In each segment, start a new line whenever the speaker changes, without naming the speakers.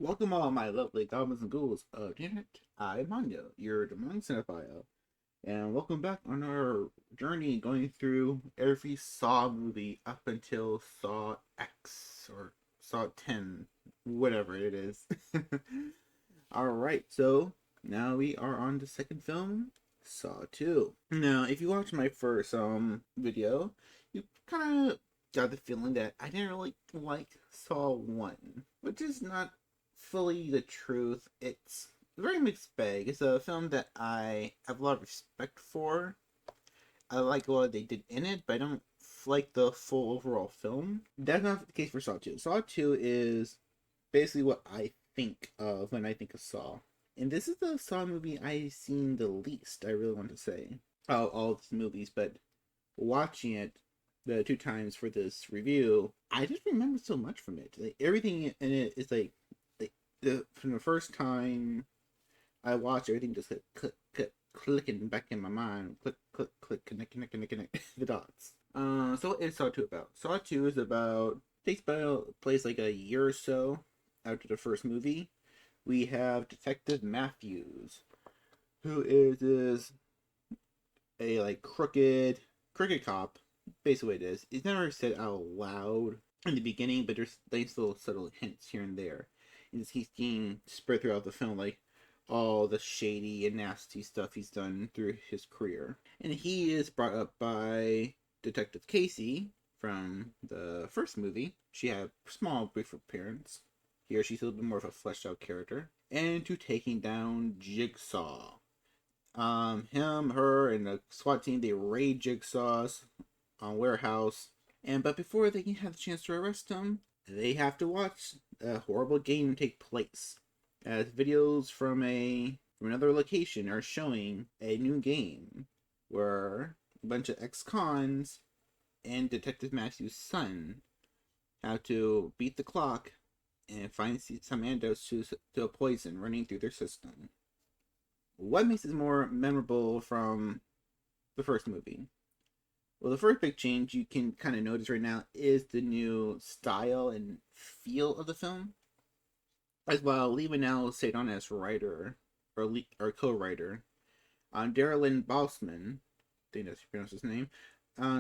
Welcome all my lovely goblins and ghouls of the internet. I'm Manya, your demon cinephile, and welcome back on our journey going through every Saw movie up until Saw X or Saw 10, whatever it is. Alright, so now we are on the second film, Saw 2. Now, if you watched my first video, you kind of got the feeling that I didn't really like Saw 1, which is not fully the truth. It's a very mixed bag. It's a film that I have a lot of respect for. I like what they did in it, but I don't like the full overall film. That's not the case for Saw 2. Saw 2 is basically what I think of when I think of Saw. And this is the Saw movie I've seen the least, I really want to say. All of these movies, but watching it the two times for this review, I just remember so much from it. Like everything in it is like from the first time I watched, everything just clicking back in my mind. Click, connect the dots. So what is Saw 2 about? Saw 2 is about, takes place like a year or so after the first movie. We have Detective Matthews, who is a like crooked cop. Basically, what it is. It's never said out loud in the beginning, but there's nice little subtle hints here and there. And he's being spread throughout the film, like all the shady and nasty stuff he's done through his career. And he is brought up by Detective Casey from the first movie. She had a small brief appearance. Here she's a little bit more of a fleshed out character. And to taking down Jigsaw. Him, her, and the SWAT team, they raid Jigsaw's warehouse. But before they can have the chance to arrest him, they have to watch a horrible game take place. As videos from another location are showing a new game where a bunch of ex-cons and Detective Matthew's son have to beat the clock and find some antidotes to a poison running through their system. What makes it more memorable from the first movie? Well, the first big change you can kind of notice right now is the new style and feel of the film. As well, Lee Winnell stayed on as writer or co-writer. Darren Lynn Bousman, I think that's how you pronounce his name,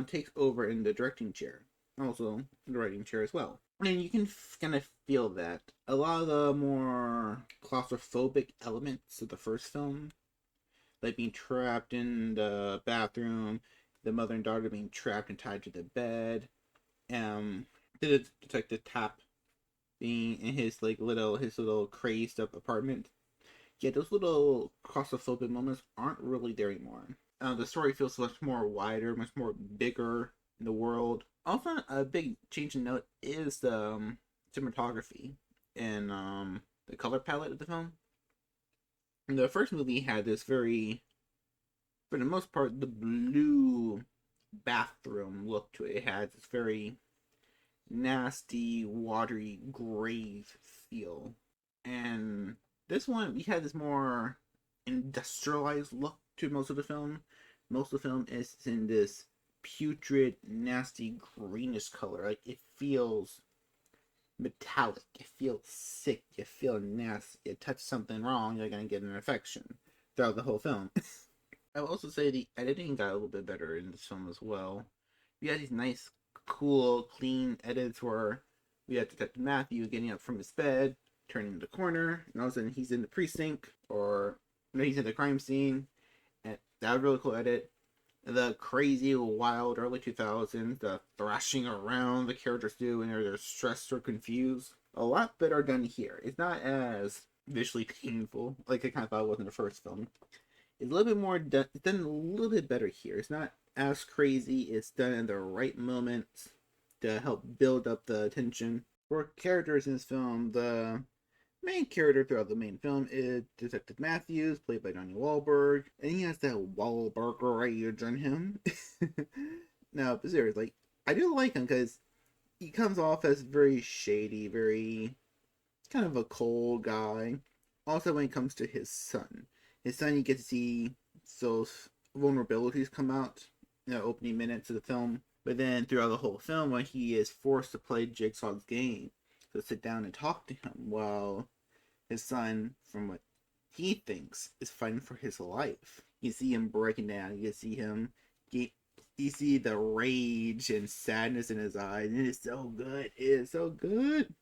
takes over in the directing chair, also the writing chair as well. And you can kind of feel that a lot of the more claustrophobic elements of the first film, like being trapped in the bathroom, the mother and daughter being trapped and tied to the bed, the detective Tapp being in his little crazed up apartment. Yeah, those little claustrophobic moments aren't really there anymore. The story feels much more wider, much more bigger in the world. Also, a big change in note is the cinematography and the color palette of the film. The first movie had this very, for the most part, the blue bathroom look to it. It had this very nasty, watery, gray feel. And this one, we had this more industrialized look to most of the film. Most of the film is in this putrid, nasty, greenish color. Like, it feels metallic. It feels sick. You feel nasty. You touch something wrong, you're gonna get an infection throughout the whole film. I will also say the editing got a little bit better in this film as well. We had these nice, cool, clean edits where we had Detective Matthew getting up from his bed, turning the corner, and all of a sudden he's in the precinct, or no, he's in the crime scene. And that was a really cool edit. The crazy, wild early 2000s, the thrashing around the characters do when they're stressed or confused. A lot better done here. It's not as visually painful like I kind of thought it was in the first film. It's a little bit more done. It's done a little bit better here. It's not as crazy. It's done in the right moments to help build up the tension. For characters in this film, the main character throughout the main film is Detective Matthews, played by Donnie Wahlberg, and he has that Wahlberg rage on him. No, but seriously, I do like him because he comes off as very shady, very kind of a cold guy. Also, when it comes to his son, you get to see those vulnerabilities come out in the opening minutes of the film. But then throughout the whole film, when he is forced to play Jigsaw's game, to sit down and talk to him while his son, from what he thinks, is fighting for his life. You see him breaking down. You see him get. You see the rage and sadness in his eyes. And it is so good. It is so good.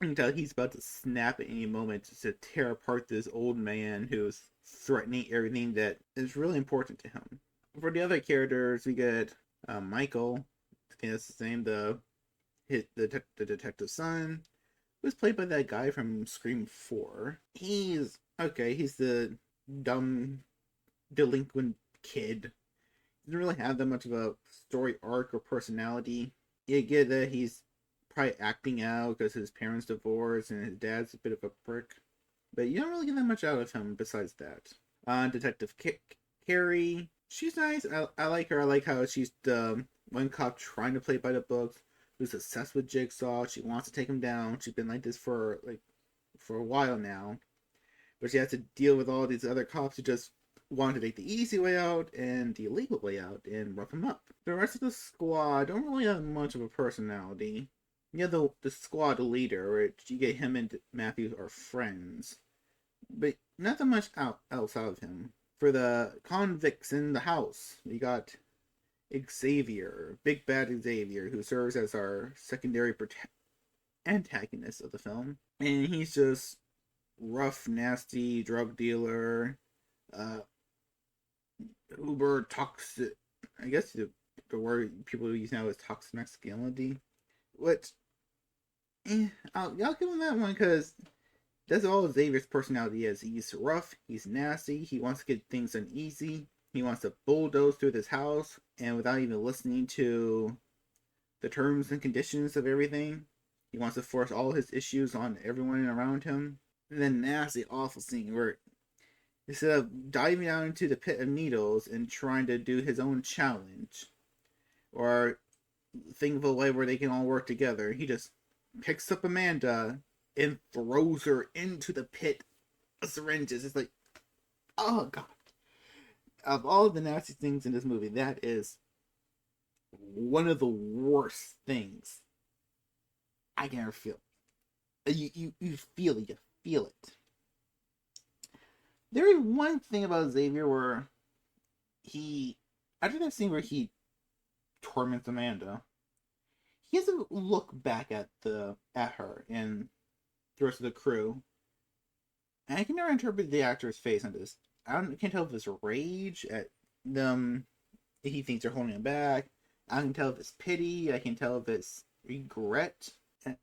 Until he's about to snap at any moment to tear apart this old man who's threatening everything that is really important to him. For the other characters, we get Michael. I think that's the name. The detective's son, who's played by that guy from Scream 4. He's okay. He's the dumb delinquent kid. He doesn't really have that much of a story arc or personality. You get that he's probably acting out because his parents divorced and his dad's a bit of a prick. But you don't really get that much out of him besides that. Detective Carrie, she's nice. I like her. I like how she's the one cop trying to play by the books, who's obsessed with Jigsaw. She wants to take him down. She's been like this for a while now. But she has to deal with all these other cops who just want to take the easy way out and the illegal way out and rough him up. The rest of the squad don't really have much of a personality. Yeah, the squad leader, which you get him and Matthews are friends, but not that much else out of him. For the convicts in the house, we got Xavier, Big Bad Xavier, who serves as our secondary antagonist of the film, and he's just rough, nasty drug dealer, uber toxic. I guess the word people use now is toxic masculinity, which. I'll give him that one because that's all Xavier's personality is. He's rough, he's nasty, he wants to get things done easy, he wants to bulldoze through this house, and without even listening to the terms and conditions of everything, he wants to force all his issues on everyone around him. And then nasty, awful scene where instead of diving down into the pit of needles and trying to do his own challenge, or think of a way where they can all work together, he just picks up Amanda and throws her into the pit of syringes. It's like, oh god. Of all the nasty things in this movie, that is one of the worst things I can ever feel. You feel it. You feel it. There is one thing about Xavier where after that scene where he torments Amanda, he doesn't look back at her and the rest of the crew. And I can never interpret the actor's face on this. Can't tell if it's rage at them. He thinks they're holding him back. I can tell if it's pity. I can tell if it's regret. And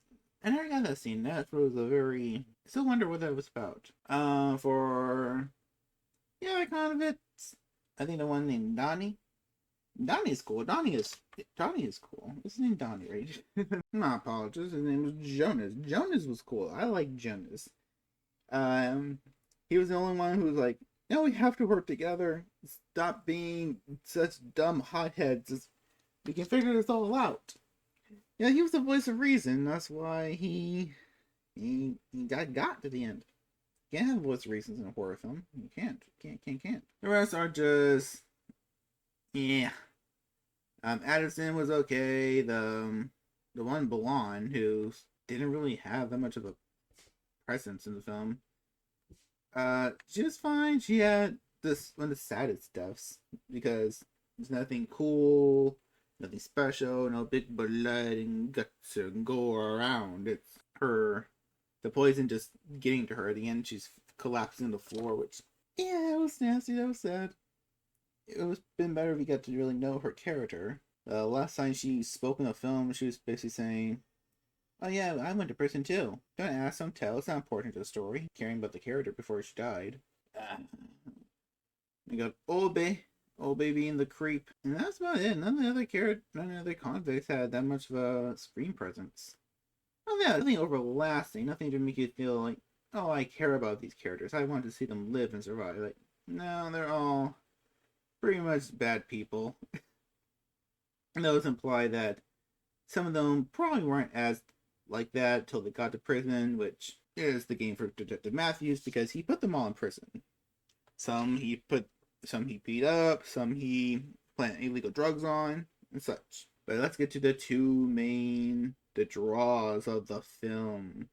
I never got that scene. That was a very. I still wonder what that was about. I kind of it. I think the one named Donnie. Donnie's cool. Donnie is cool. His name Donnie, right? My apologies. His name was Jonas. Jonas was cool. I like Jonas. He was the only one who was like, no, we have to work together. Stop being such dumb hotheads. We can figure this all out. Yeah, he was the voice of reason. That's why he got to the end. Can't have voice of reasons in a horror film. You can't. The rest are just yeah. Addison was okay. The one blonde who didn't really have that much of a presence in the film. She was fine. She had one of the saddest deaths because there's nothing cool, nothing special, no big blood and guts and gore around. It's her, the poison just getting to her. At the end, she's collapsing on the floor, which it was nasty. That was sad. It would have been better if we got to really know her character. Last time she spoke in the film, she was basically saying, oh yeah, I went to prison too. Don't ask, don't tell. It's not important to the story. Caring about the character before she died. We got old baby and the creep. And that's about it. None of the other convicts had that much of a screen presence. Oh yeah, nothing overlasting. Nothing to make you feel like, oh, I care about these characters. I want to see them live and survive. Like, no, they're all pretty much bad people. And those imply that some of them probably weren't as like that until they got to prison, which is the game for Detective Matthews because he put them all in prison. Some he beat up, some he planted illegal drugs on, and such. But let's get to the draws of the film.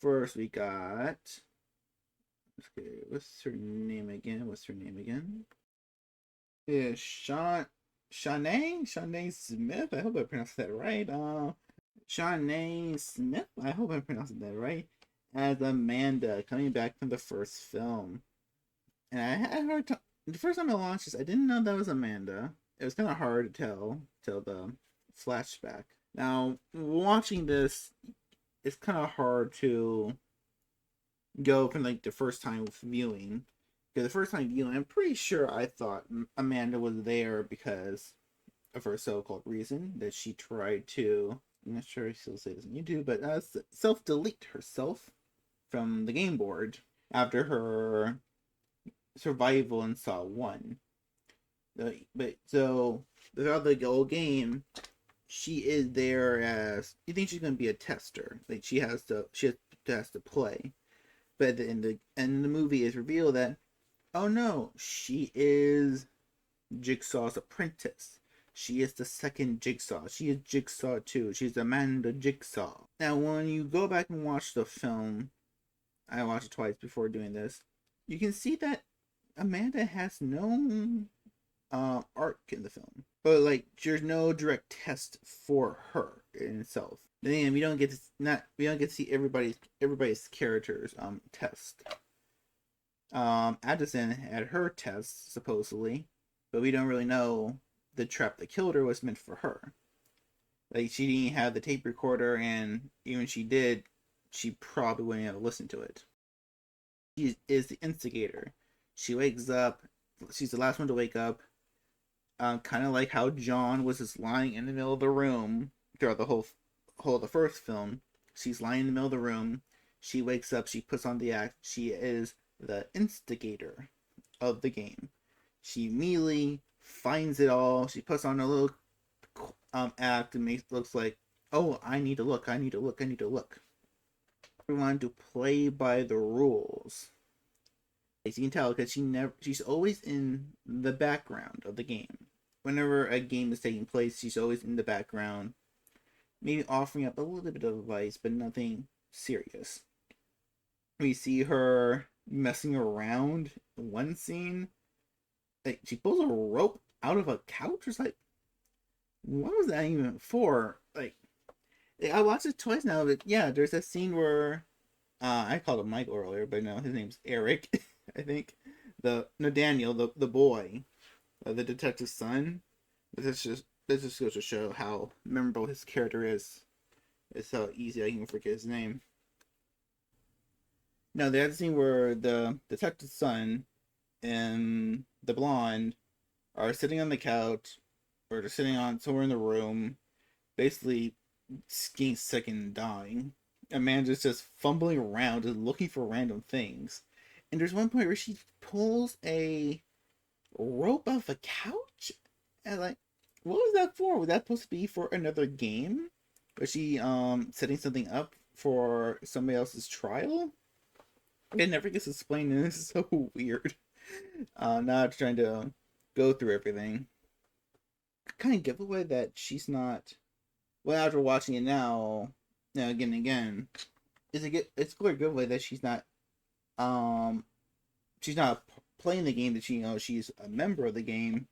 First, we got. Okay, what's her name again? Yeah, Shanae Smith. I hope I pronounced that right. Shanae Smith. I hope I pronounced that right. As Amanda, coming back from the first film, and I had her the first time I watched this. I didn't know that was Amanda. It was kind of hard to tell till the flashback. Now watching this, it's kind of hard to go from like the first time viewing. Because the first time viewing, I'm pretty sure I thought Amanda was there because of her so-called reason that she tried to. I'm not sure if she'll say this on YouTube, but self-delete herself from the game board after her survival in Saw 1. But so throughout the whole game, she is there as you think she's gonna be a tester. Like she has to play. But in the movie is revealed that oh no, she is Jigsaw's apprentice. She is the second Jigsaw. She is Jigsaw too. She's Amanda Jigsaw. Now, when you go back and watch the film, I watched it twice before doing this. You can see that Amanda has no arc in the film, but like there's no direct test for her in itself. Then we don't get to see everybody's characters test. Addison had her test supposedly, but we don't really know the trap that killed her was meant for her. Like she didn't have the tape recorder, and even if she did, she probably wouldn't have listened to it. She is the instigator. She wakes up. She's the last one to wake up. Kind of like how John was just lying in the middle of the room throughout the whole of the first film. She's lying in the middle of the room. She wakes up. She puts on the act. She is the instigator of the game. She immediately finds it all. She puts on a little act and looks like, oh, I need to look. Everyone to play by the rules. As you can tell, because she's always in the background of the game. Whenever a game is taking place, she's always in the background, maybe offering up a little bit of advice, but nothing serious. We see her messing around in one scene. Like she pulls a rope out of a couch. It's like, what was that even for? Like, I watched it twice now, but yeah, there's that scene where I called him Michael earlier, but no, his name's Eric. I think Daniel, the boy, the detective's son. This just goes to show how memorable his character is. It's how easy I can forget his name. No, there's a scene where the detective's son and the blonde are sitting on the couch, or they're sitting on somewhere in the room, basically getting sick and dying. Amanda's just fumbling around, just looking for random things. And there's one point where she pulls a rope off a couch, and like, what was that for? Was that supposed to be for another game? Was she setting something up for somebody else's trial? It never gets explained, and this is so weird. Not trying to go through everything. Kind of giveaway that she's not. Well, after watching it now, again and again, it's clear giveaway that she's not. She's not playing the game. That she's a member of the game.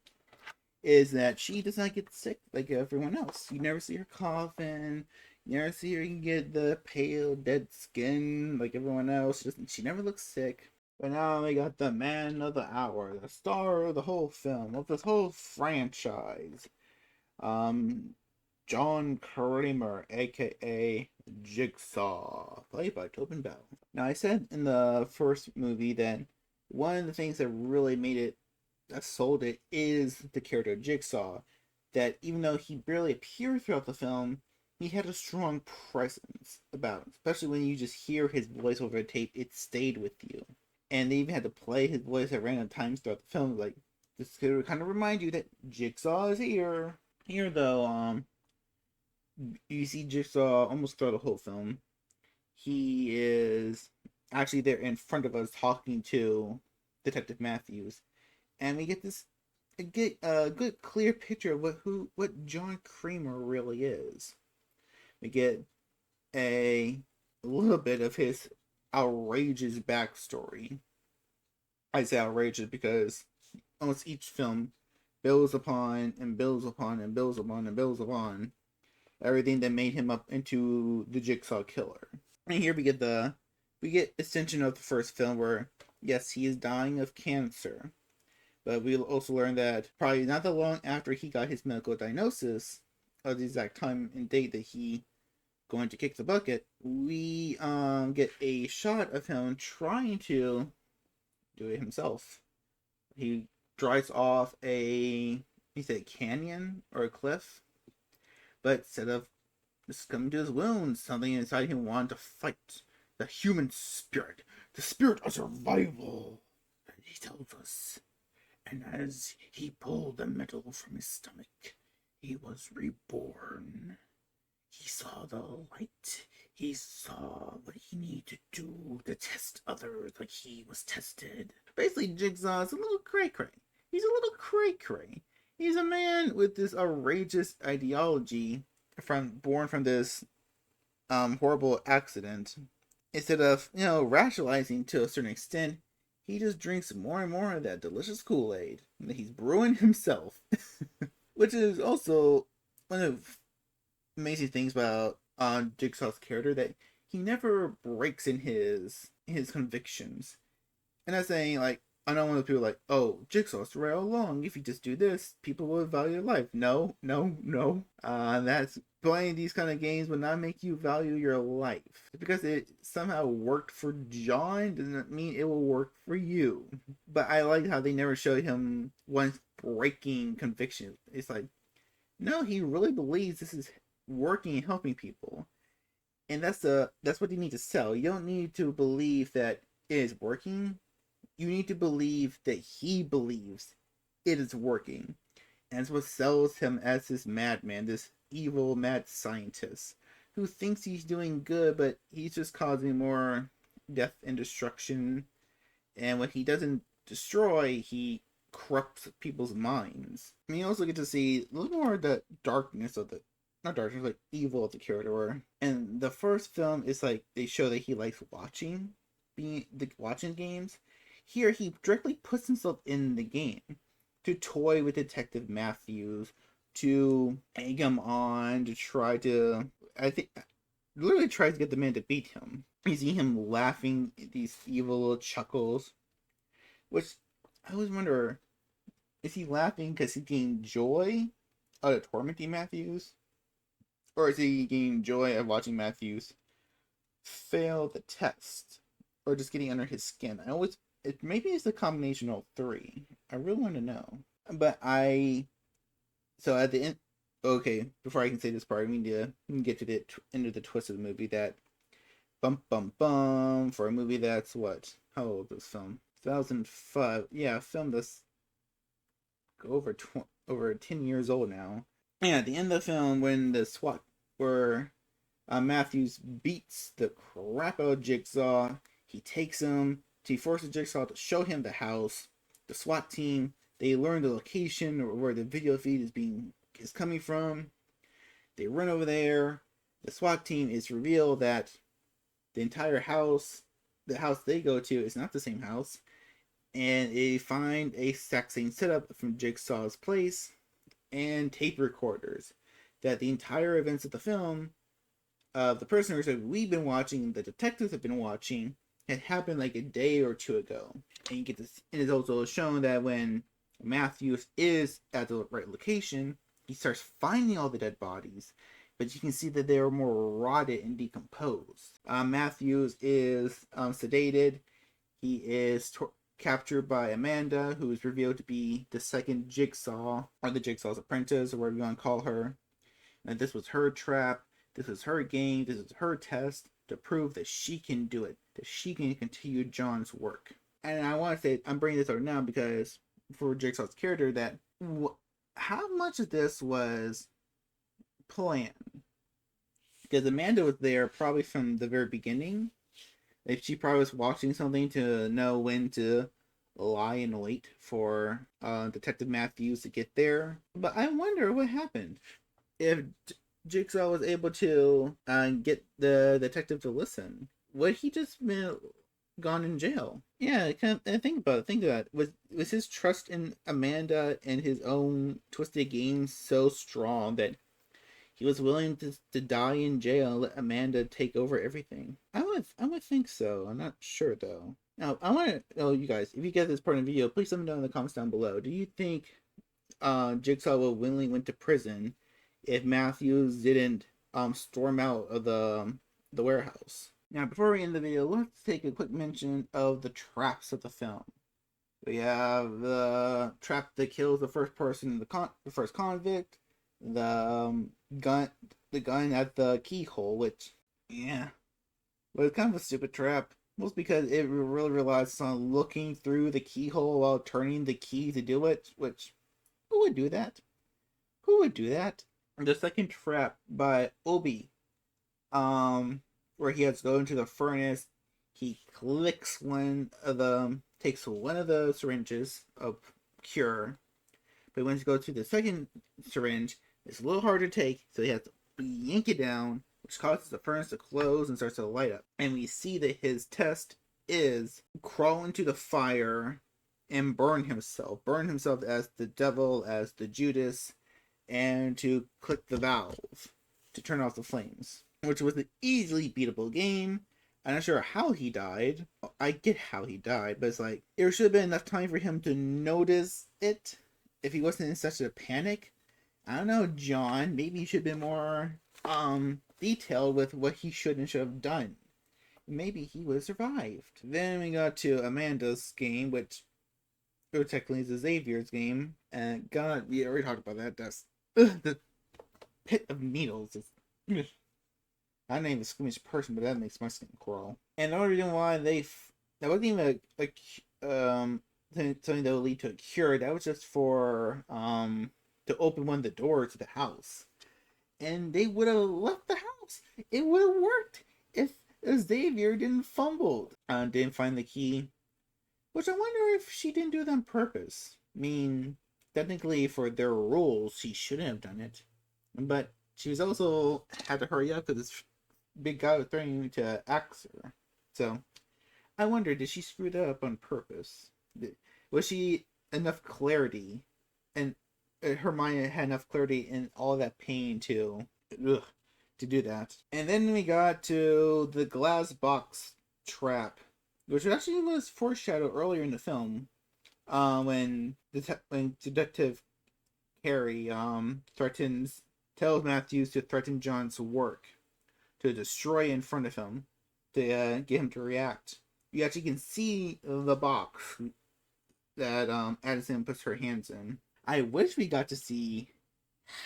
Is that she does not get sick like everyone else. You never see her coughing. You never see her get the pale, dead skin like everyone else. She never looks sick. But now we got the man of the hour, the star of the whole film, of this whole franchise. John Kramer, aka Jigsaw, played by Tobin Bell. Now, I said in the first movie that one of the things that really made it, that sold it, is the character Jigsaw. That even though he barely appeared throughout the film, he had a strong presence about him. Especially when you just hear his voice over a tape, it stayed with you. And they even had to play his voice at random times throughout the film, like, just to kind of remind you that Jigsaw is here. Here, though, you see Jigsaw almost throughout the whole film. He is actually there in front of us talking to Detective Matthews, and we get a good clear picture of what John Kramer really is. We get a a little bit of his outrageous backstory. I say outrageous because almost each film builds upon and builds upon and builds upon and builds upon everything that made him up into the Jigsaw Killer. And here we get extension of the first film where yes, he is dying of cancer, but we'll also learn that probably not that long after he got his medical diagnosis of the exact time and date that he going to kick the bucket, we get a shot of him trying to do it himself. He drives off he said canyon or a cliff, but instead of just coming to his wounds, something inside him wanted to fight. The human spirit, the spirit of survival, he tells us. And as he pulled the metal from his stomach, he was reborn. He saw the light. He saw what he needed to do to test others like he was tested. Basically, Jigsaw's a little cray-cray. He's a little cray-cray. He's a man with this outrageous ideology born from this horrible accident. Instead of, rationalizing to a certain extent, he just drinks more and more of that delicious Kool-Aid that he's brewing himself. Which is also one of the amazing things about Jigsaw's character, that he never breaks in his convictions. And I'm saying, like, I know one of the people like, oh, Jigsaw's right all along. If you just do this, people will value your life. No, no, no. That's playing these kind of games will not make you value your life. Because it somehow worked for John doesn't mean it will work for you. But I like how they never showed him once breaking conviction. It's like, no, he really believes this is working and helping people. And that's what you need to sell. You don't need to believe that it is working. You need to believe that he believes it is working. And that's what sells him as this madman, this evil mad scientist who thinks he's doing good, but he's just causing more death and destruction. And when he doesn't destroy, he corrupts people's minds. I mean, you also get to see a little more of the darkness of the not darkness, like evil of the character. And the first film is like they show that he likes watching games. Here, he directly puts himself in the game to toy with Detective Matthews, to egg him on, to try to, I think, literally tries to get the man to beat him. You see him laughing these evil little chuckles, which I always wonder, is he laughing because he's getting joy out of tormenting Matthews? Or is he getting joy of watching Matthews fail the test? Or just getting under his skin? Maybe it's a combination of three. I really want to know. So at the end, okay, before I can say this part, I need to get to the end of the twist of the movie. That bum bum bum for a movie that's what? How old is this film? 2005. Yeah, a film that's over 10 years old now. And at the end of the film, when where Matthews beats the crap out of Jigsaw, he takes him. He forces Jigsaw to show him the house. The SWAT team, they learn the location or where the video feed is coming from. They run over there. The SWAT team is revealed that the entire house, the house they go to, is not the same house. And they find a exact same setup from Jigsaw's place and tape recorders. That the entire events of the film, the prisoners that we've been watching, the detectives have been watching, had happened like a day or two ago. And you get this, and it's also shown that when Matthews is at the right location, he starts finding all the dead bodies, but you can see that they are more rotted and decomposed. Matthews is sedated. He is captured by Amanda, who is revealed to be the second Jigsaw, or the Jigsaw's apprentice, or whatever you want to call her. And this was her trap. This was her game. This is her test to prove that she can do it, that she can continue John's work. And I want to say, I'm bringing this up now because for Jigsaw's character, that how much of this was planned? Because Amanda was there probably from the very beginning. If she probably was watching something to know when to lie and wait for Detective Matthews to get there. But I wonder what happened. If Jigsaw was able to get the detective to listen? Would he just been gone in jail? Yeah, kind of, think about it. Think about it. Was his trust in Amanda and his own twisted games so strong that he was willing to die in jail and let Amanda take over everything? I would think so. I'm not sure though. Now I want to know, you guys, if you get this part of the video, please let me know in the comments down below. Do you think Jigsaw would willingly went to prison if Matthews didn't storm out of the warehouse? Now, before we end the video, let's take a quick mention of the traps of the film. We have the trap that kills the first person, the first convict, the gun, the gun at the keyhole, which, yeah, was kind of a stupid trap. Most because it really relies on looking through the keyhole while turning the key to do it, which, who would do that? Who would do that? The second trap by Obi, where he has to go into the furnace. He clicks takes one of the syringes of cure, but when he goes to the second syringe, it's a little harder to take, so he has to yank it down, which causes the furnace to close and starts to light up. And we see that his test is crawl into the fire and burn himself as the devil, as the Judas, and to click the valve to turn off the flames, which was an easily beatable game. I'm not sure how he died. I get how he died, but it's like, there should have been enough time for him to notice it if he wasn't in such a panic. I don't know, John. Maybe you should have been more detailed with what he should and should have done. Maybe he would have survived. Then we got to Amanda's game, which technically is Xavier's game. And God, we already talked about that. That's the pit of needles. Is I'm not even a squeamish person, but that makes my skin crawl. And the only reason why that wasn't even something that would lead to a cure. That was just for to open one of the doors to the house, and they would have left the house. It would have worked if Xavier didn't fumble, didn't find the key. Which I wonder if she didn't do it on purpose. I mean, technically, for their rules, she shouldn't have done it, but she was also had to hurry up because this big guy was threatening to axe her. So I wonder, did she screw that up on purpose? Was she enough clarity, and her mind had enough clarity in all that pain to do that? And then we got to the glass box trap, which actually was foreshadowed earlier in the film, when Detective Carey tells Matthews to threaten John's work, to destroy in front of him, to get him to react. You actually can see the box that Addison puts her hands in. I wish we got to see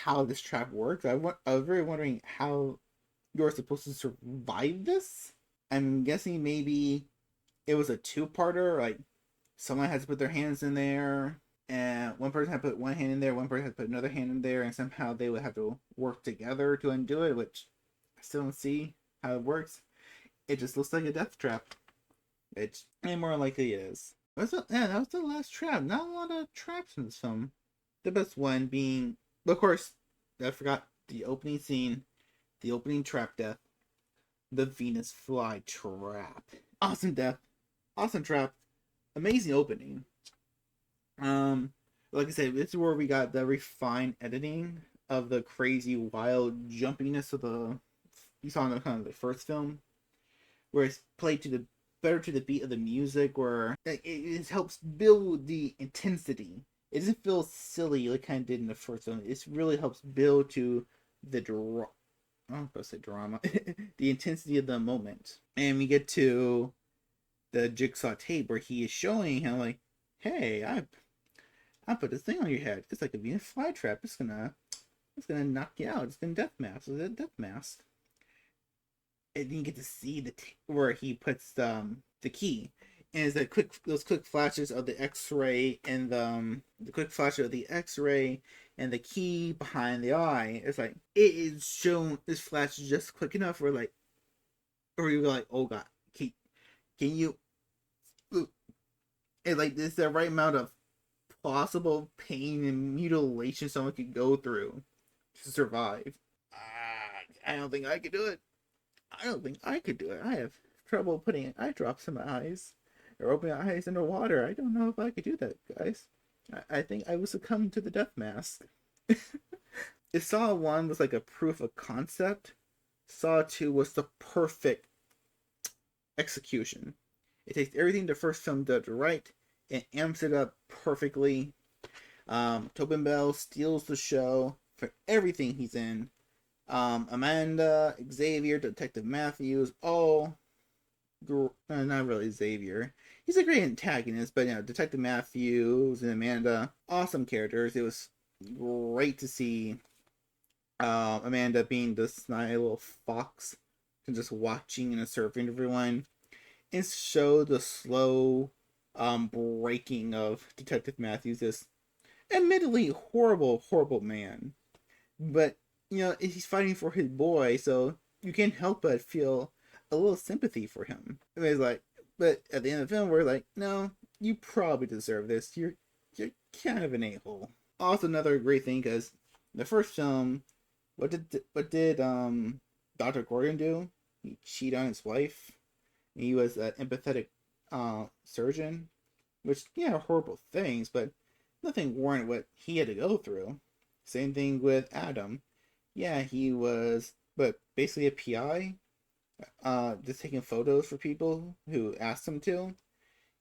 how this trap works. I was really wondering how you're supposed to survive this. I'm guessing maybe it was a two-parter, like someone has to put their hands in there, and one person had to put one hand in there, one person had to put another hand in there, and somehow they would have to work together to undo it, which I still don't see how it works. It just looks like a death trap, which more likely is. That was the last trap. Not a lot of traps in this film. The best one being, of course, I forgot the opening scene, the opening trap death, the Venus fly trap. Awesome death, awesome trap, amazing opening. Like I said, this is where we got the refined editing of the crazy wild jumpiness of you saw in the kind of the first film, where it's played better to the beat of the music, where it helps build the intensity. It doesn't feel silly like kind of did in the first film. It really helps build to the I'm supposed to say drama, the intensity of the moment. And we get to the Jigsaw tape where he is showing him like, "Hey, I put this thing on your head. It's like a Venus flytrap. It's gonna knock you out. It's gonna death mask. It's a death mask." And then you get to see where he puts the key, and it's those quick flashes of the X-ray and the quick flash of the X-ray and the key behind the eye. It's like it is shown. This flash is just quick enough where you're like, oh god, can you? And like this, the right amount of possible pain and mutilation someone could go through to survive. I don't think I could do it. I don't think I could do it. I have trouble putting eye drops in my eyes or opening my eyes underwater. I don't know if I could do that, guys. I think I would succumb to the death mask. If Saw 1 was like a proof of concept, Saw 2 was the perfect execution. It takes everything the first film did right and amps it up perfectly. Tobin Bell steals the show for everything he's in. Amanda, Xavier, Detective Matthews, all not really Xavier. He's a great antagonist, but Detective Matthews and Amanda, awesome characters. It was great to see Amanda being this snide little fox and just watching and observing everyone. And show the slow breaking of Detective Matthews, this admittedly horrible man. But he's fighting for his boy, so you can't help but feel a little sympathy for him. And it's like, but at the end of the film, we're like, no, you probably deserve this. You're kind of an a-hole. Also, another great thing, because the first film, what did Dr. Gordon do? He cheated on his wife. He was an empathetic surgeon, which horrible things, but nothing warranted what he had to go through. Same thing with Adam. Yeah, he was, but basically a PI, just taking photos for people who asked him to.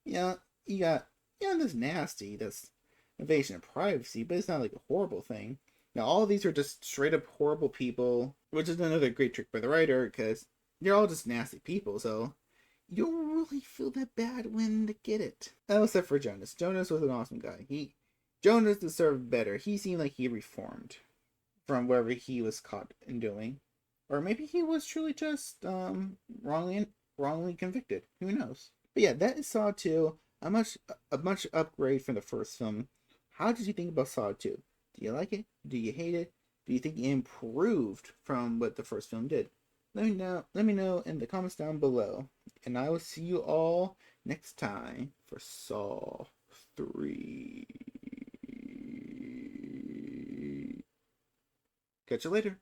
You got this nasty, this invasion of privacy, but it's not like a horrible thing. Now all of these are just straight up horrible people, which is another great trick by the writer, because they're all just nasty people, so you don't really feel that bad when they get it. Except for Jonas. Jonas was an awesome guy. Jonas deserved better. He seemed like he reformed from whatever he was caught in doing. Or maybe he was truly just wrongly convicted. Who knows? But yeah, that is Saw 2. A much upgrade from the first film. How did you think about Saw 2? Do you like it? Do you hate it? Do you think it improved from what the first film did? Let me know in the comments down below. And I will see you all next time for Saw 3. Catch you later.